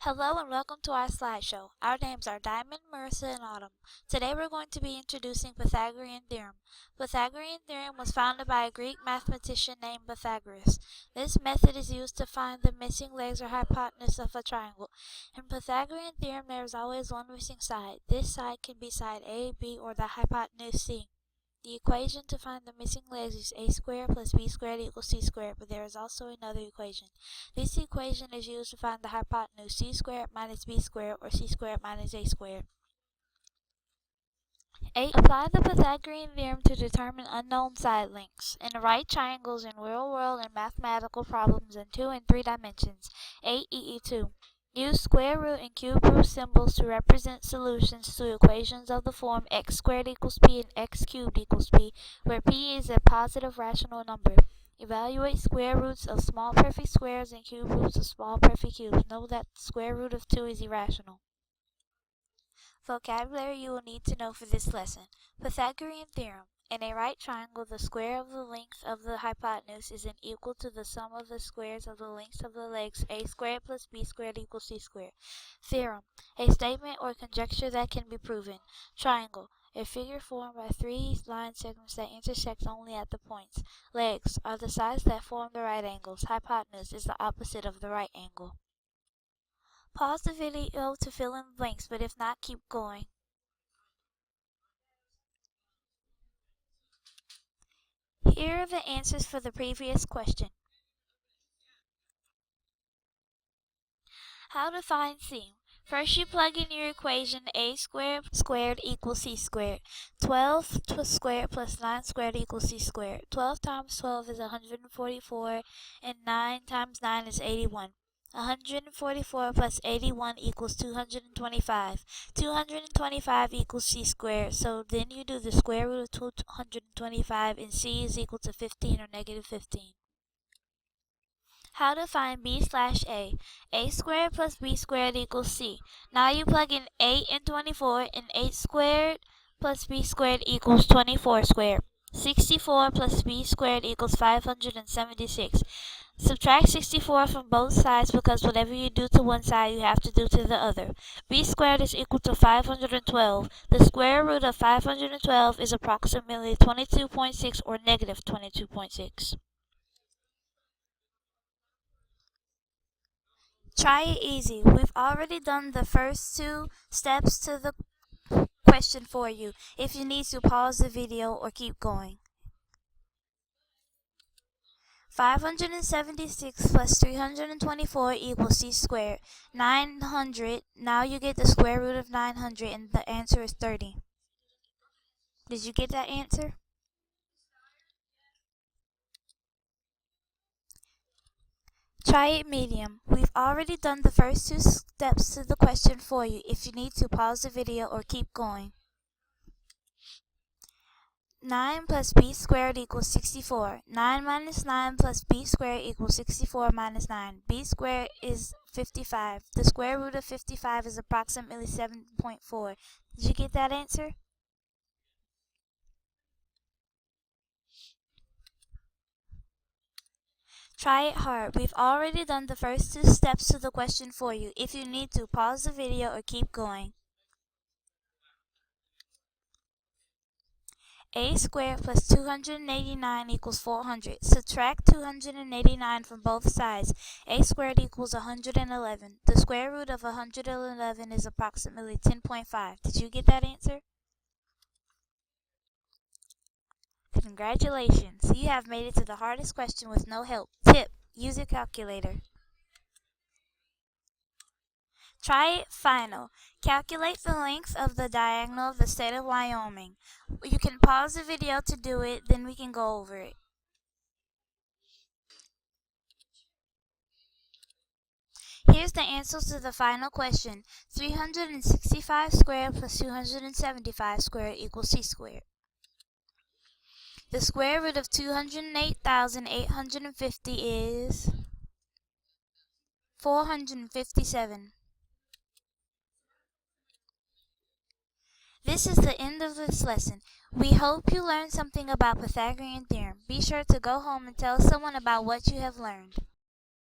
Hello and welcome to our slideshow. Our names are Diamond, Marissa, and Autumn. Today we're going to be introducing Pythagorean Theorem. Pythagorean Theorem was founded by a Greek mathematician named Pythagoras. This method is used to find the missing legs or hypotenuse of a triangle. In Pythagorean Theorem there is always one missing side. This side can be side A, B, or the hypotenuse C. The equation to find the missing legs is a squared plus b squared equals c squared, but there is also another equation. This equation is used to find the hypotenuse c squared minus b squared or c squared minus a squared. 8. Apply the Pythagorean theorem to determine unknown side lengths in right triangles in real world and mathematical problems in 2 and 3 dimensions. 8 EE2. Use square root and cube root symbols to represent solutions to equations of the form x squared equals p and x cubed equals p, where p is a positive rational number. Evaluate square roots of small perfect squares and cube roots of small perfect cubes. Know that the square root of 2 is irrational. Vocabulary you will need to know for this lesson. Pythagorean Theorem. In a right triangle, the square of the length of the hypotenuse is equal to the sum of the squares of the lengths of the legs. A squared plus b squared equals c squared. Theorem. A statement or conjecture that can be proven. Triangle. A figure formed by 3 line segments that intersect only at the points. Legs are the sides that form the right angles. Hypotenuse is the opposite of the right angle. Pause the video to fill in the blanks, but if not, keep going. Here are the answers for the previous question. How to find c? First you plug in your equation a squared equals c squared. 12 squared plus 9 squared equals c squared. 12 times 12 is 144 and 9 times 9 is 81. 144 plus 81 equals 225. 225 equals c squared, so then you do the square root of 225 and c is equal to 15 or negative 15. How to find b/a. A squared plus b squared equals c. Now you plug in 8 and 24 and 8 squared plus b squared equals 24 squared. 64 plus b squared equals 576. Subtract 64 from both sides because whatever you do to one side you have to do to the other. B squared is equal to 512. The square root of 512 is approximately 22.6 or negative 22.6. Try it easy. We've already done the first 2 steps to the question for you. If you need to, pause the video or keep going. 576 plus 324 equals c squared. 900, now you get the square root of 900 and the answer is 30. Did you get that answer? Try it medium. We've already done the first 2 steps to the question for you. If you need to, pause the video or keep going. 9 plus b squared equals 64. 9 minus 9 plus b squared equals 64 minus 9. B squared is 55. The square root of 55 is approximately 7.4. Did you get that answer? Try it hard. We've already done the first 2 steps to the question for you. If you need to, pause the video or keep going. A squared plus 289 equals 400. Subtract 289 from both sides. A squared equals 111. The square root of 111 is approximately 10.5. Did you get that answer? Congratulations! You have made it to the hardest question with no help. Tip: use a calculator. Try it final. Calculate the length of the diagonal of the state of Wyoming. You can pause the video to do it, then we can go over it. Here's the answers to the final question. 365 squared plus 275 squared equals c squared. The square root of 208,850 is 457. This is the end of this lesson. We hope you learned something about Pythagorean Theorem. Be sure to go home and tell someone about what you have learned.